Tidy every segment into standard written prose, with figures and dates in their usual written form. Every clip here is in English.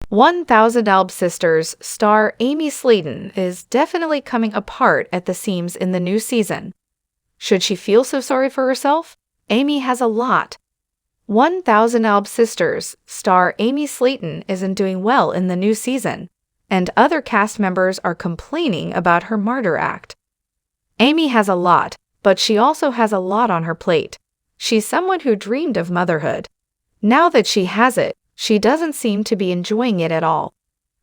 1000 Alb Sisters star Amy Slaton is definitely coming apart at the seams in the new season. Should she feel so sorry for herself? Amy has a lot. 1000 Alb Sisters star Amy Slaton isn't doing well in the new season, and other cast members are complaining about her Martyr act. Amy has a lot, but she also has a lot on her plate. She's someone who dreamed of motherhood. Now that she has it, she doesn't seem to be enjoying it at all.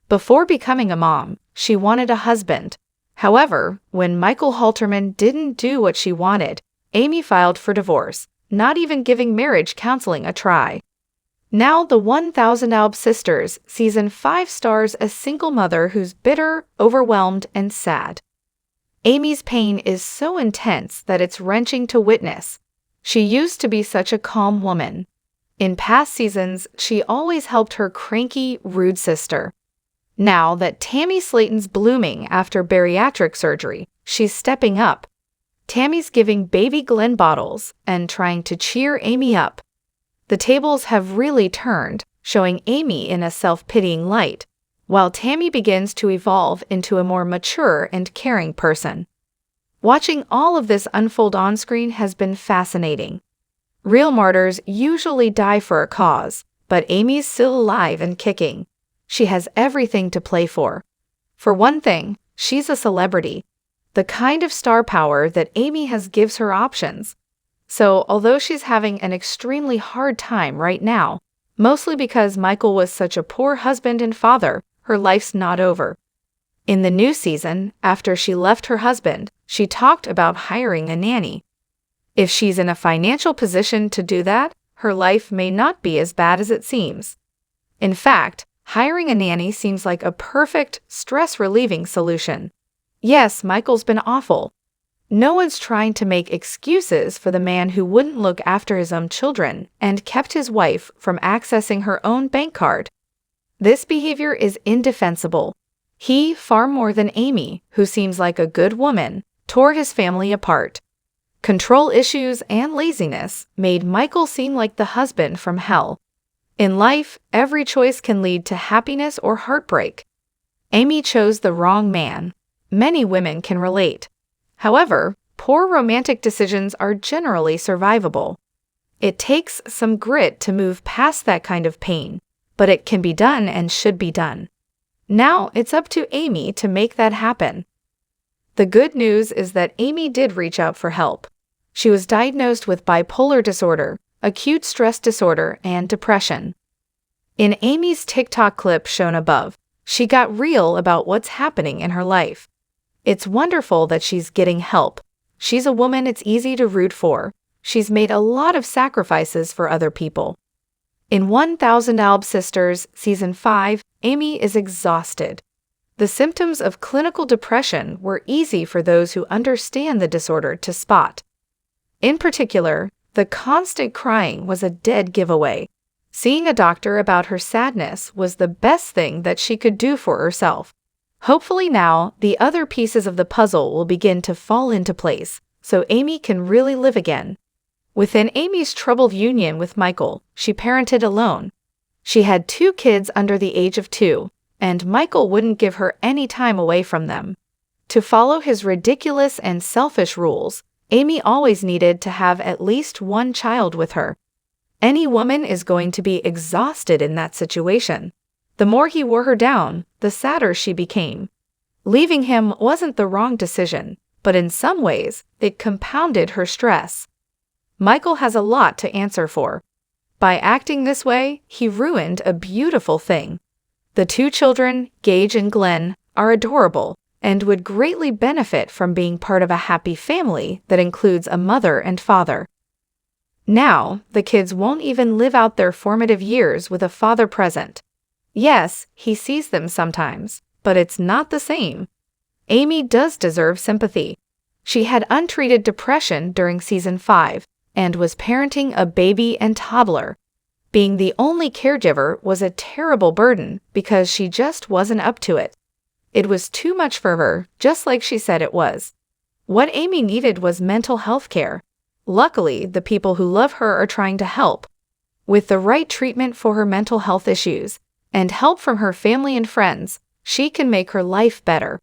Before becoming a mom, she wanted a husband. However, when Michael Halterman didn't do what she wanted, Amy filed for divorce, not even giving marriage counseling a try. Now the 1000 Alb Sisters Season 5 stars a single mother who's bitter, overwhelmed, and sad. Amy's pain is so intense that it's wrenching to witness. She used to be such a calm woman. In past seasons, she always helped her cranky, rude sister. Now that Tammy Slaton's blooming after bariatric surgery, she's stepping up. Tammy's giving baby Glenn bottles and trying to cheer Amy up. The tables have really turned, showing Amy in a self-pitying light, while Tammy begins to evolve into a more mature and caring person. Watching all of this unfold on-screen has been fascinating. Real martyrs usually die for a cause, but Amy's still alive and kicking. She has everything to play for. For one thing, she's a celebrity. The kind of star power that Amy has gives her options. So, although she's having an extremely hard time right now, mostly because Michael was such a poor husband and father, her life's not over. In the new season, after she left her husband, she talked about hiring a nanny. If she's in a financial position to do that, her life may not be as bad as it seems. In fact, hiring a nanny seems like a perfect, stress-relieving solution. Yes, Michael's been awful. No one's trying to make excuses for the man who wouldn't look after his own children and kept his wife from accessing her own bank card. This behavior is indefensible. He, far more than Amy, who seems like a good woman, tore his family apart. Control issues and laziness made Michael seem like the husband from hell. In life, every choice can lead to happiness or heartbreak. Amy chose the wrong man. Many women can relate. However, poor romantic decisions are generally survivable. It takes some grit to move past that kind of pain, but it can be done and should be done. Now it's up to Amy to make that happen. The good news is that Amy did reach out for help. She was diagnosed with bipolar disorder, acute stress disorder, and depression. In Amy's TikTok clip shown above, she got real about what's happening in her life. It's wonderful that she's getting help. She's a woman it's easy to root for. She's made a lot of sacrifices for other people. In 1000 Alb Sisters Season 5, Amy is exhausted. The symptoms of clinical depression were easy for those who understand the disorder to spot. In particular, the constant crying was a dead giveaway. Seeing a doctor about her sadness was the best thing that she could do for herself. Hopefully now, the other pieces of the puzzle will begin to fall into place, so Amy can really live again. Within Amy's troubled union with Michael, she parented alone. She had 2 kids under the age of 2, and Michael wouldn't give her any time away from them. To follow his ridiculous and selfish rules, Amy always needed to have at least one child with her. Any woman is going to be exhausted in that situation. The more he wore her down, the sadder she became. Leaving him wasn't the wrong decision, but in some ways, it compounded her stress. Michael has a lot to answer for. By acting this way, he ruined a beautiful thing. The 2 children, Gage and Glenn, are adorable and would greatly benefit from being part of a happy family that includes a mother and father. Now, the kids won't even live out their formative years with a father present. Yes, he sees them sometimes, but it's not the same. Amy does deserve sympathy. She had untreated depression during Season 5 and was parenting a baby and toddler. Being the only caregiver was a terrible burden because she just wasn't up to it. It was too much for her, just like she said it was. What Amy needed was mental health care. Luckily, the people who love her are trying to help. With the right treatment for her mental health issues, and help from her family and friends, she can make her life better.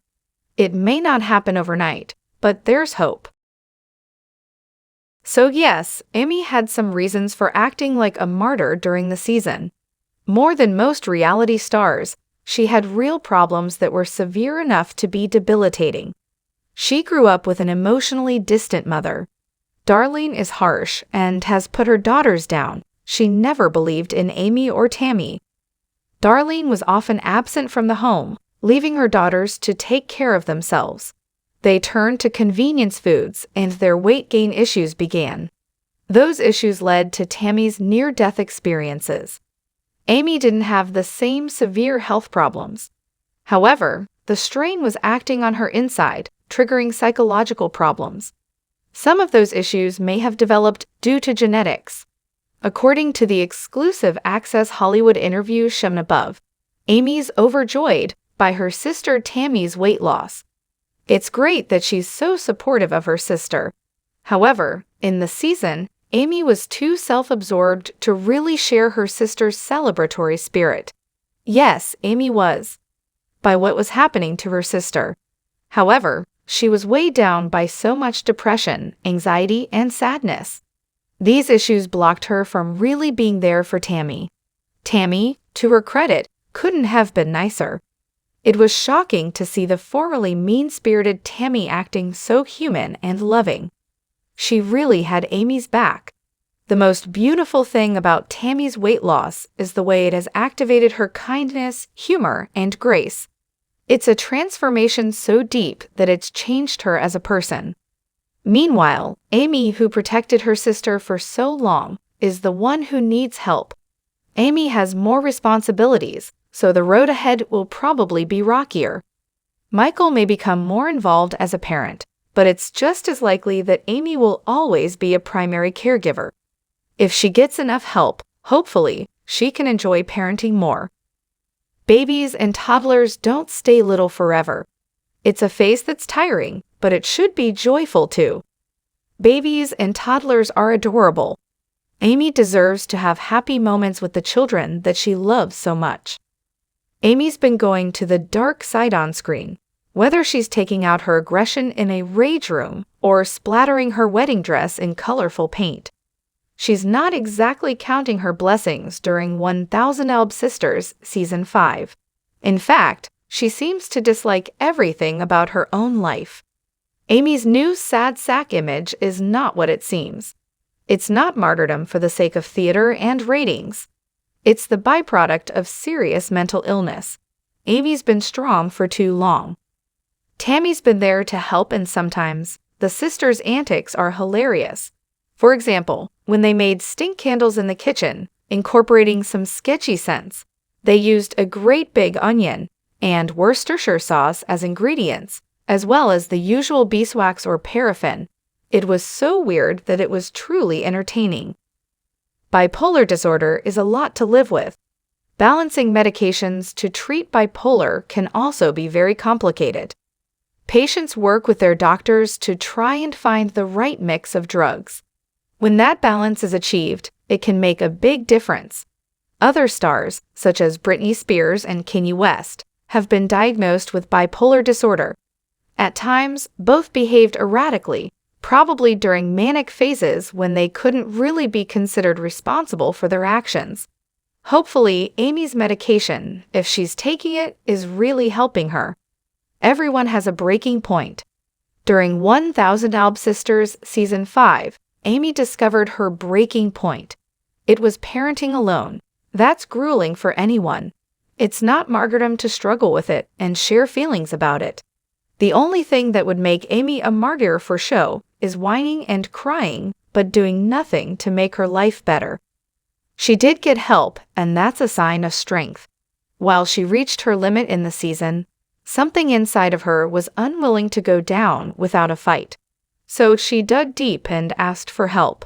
It may not happen overnight, but there's hope. So yes, Amy had some reasons for acting like a martyr during the season. More than most reality stars, she had real problems that were severe enough to be debilitating. She grew up with an emotionally distant mother. Darlene is harsh and has put her daughters down. She never believed in Amy or Tammy. Darlene was often absent from the home, leaving her daughters to take care of themselves. They turned to convenience foods and their weight gain issues began. Those issues led to Tammy's near-death experiences. Amy didn't have the same severe health problems. However, the strain was acting on her inside, triggering psychological problems. Some of those issues may have developed due to genetics. According to the exclusive Access Hollywood interview shown above, Amy's overjoyed by her sister Tammy's weight loss. It's great that she's so supportive of her sister. However, in the season, Amy was too self-absorbed to really share her sister's celebratory spirit. Yes, Amy was. By what was happening to her sister. However, she was weighed down by so much depression, anxiety, and sadness. These issues blocked her from really being there for Tammy. Tammy, to her credit, couldn't have been nicer. It was shocking to see the formerly mean-spirited Tammy acting so human and loving. She really had Amy's back. The most beautiful thing about Tammy's weight loss is the way it has activated her kindness, humor, and grace. It's a transformation so deep that it's changed her as a person. Meanwhile, Amy, who protected her sister for so long, is the one who needs help. Amy has more responsibilities, so the road ahead will probably be rockier. Michael may become more involved as a parent, but it's just as likely that Amy will always be a primary caregiver. If she gets enough help, hopefully, she can enjoy parenting more. Babies and toddlers don't stay little forever. It's a phase that's tiring, but it should be joyful too. Babies and toddlers are adorable. Amy deserves to have happy moments with the children that she loves so much. Amy's been going to the dark side on screen, whether she's taking out her aggression in a rage room or splattering her wedding dress in colorful paint. She's not exactly counting her blessings during 1000 Elb Sisters Season 5. In fact, she seems to dislike everything about her own life. Amy's new sad sack image is not what it seems. It's not martyrdom for the sake of theater and ratings. It's the byproduct of serious mental illness. Amy's been strong for too long. Tammy's been there to help, and sometimes the sisters' antics are hilarious. For example, when they made stink candles in the kitchen, incorporating some sketchy scents, they used a great big onion and Worcestershire sauce as ingredients, as well as the usual beeswax or paraffin. It was so weird that it was truly entertaining. Bipolar disorder is a lot to live with. Balancing medications to treat bipolar can also be very complicated. Patients work with their doctors to try and find the right mix of drugs. When that balance is achieved, it can make a big difference. Other stars, such as Britney Spears and Kanye West, have been diagnosed with bipolar disorder. At times, both behaved erratically, probably during manic phases when they couldn't really be considered responsible for their actions. Hopefully, Amy's medication, if she's taking it, is really helping her. Everyone has a breaking point. During 1000 Elb Sisters Season 5, Amy discovered her breaking point. It was parenting alone. That's grueling for anyone. It's not martyrdom to struggle with it and share feelings about it. The only thing that would make Amy a martyr for show is whining and crying, but doing nothing to make her life better. She did get help, and that's a sign of strength. While she reached her limit in the season, something inside of her was unwilling to go down without a fight. So she dug deep and asked for help.